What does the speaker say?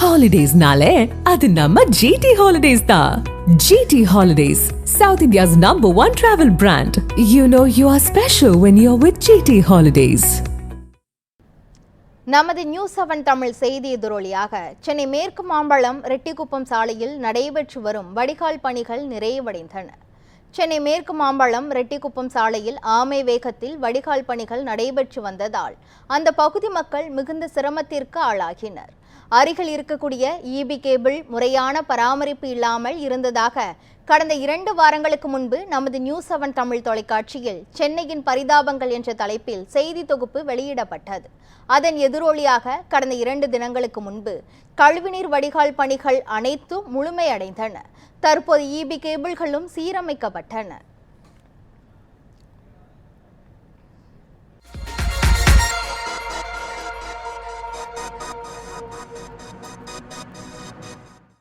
Holidays-nale, adu namma GT Holidays da. GT Holidays, South India's #1 travel brand. You know you are special when you're with GT Holidays. நமது news 7 Tamil செய்தி எதிரொலியாக சென்னை மேற்கு மாம்பழம் ரெட்டிக்குப்பம் சாலையில் நடைபெற்று வரும் வடிகால் பணிகள் நிறைவடைந்தன. சென்னை மேற்கு மாம்பழம் ரெட்டிக்குப்பம் சாலையில் ஆமை வேகத்தில் வடிகால் பணிகள் நடைபெற்று வந்ததால் அந்த பகுதி மக்கள் மிகுந்த சிரமத்திற்கு ஆளாகினர். அருகில் இருக்கக்கூடிய ஈபி கேபிள் முறையான பராமரிப்பு இல்லாமல் இருந்ததாக கடந்த 2 வாரங்களுக்கு முன்பு நமது நியூஸ் 7 தமிழ் தொலைக்காட்சியில் சென்னையின் பரிதாபங்கள் என்ற தலைப்பில் செய்தி தொகுப்பு வெளியிடப்பட்டது. அதன் எதிரொலியாக கடந்த 2 தினங்களுக்கு முன்பு கழிவுநீர் வடிகால் பணிகள் அனைத்தும் முழுமையடைந்தன. தற்போது ஈபி கேபிள்களும் சீரமைக்கப்பட்டன.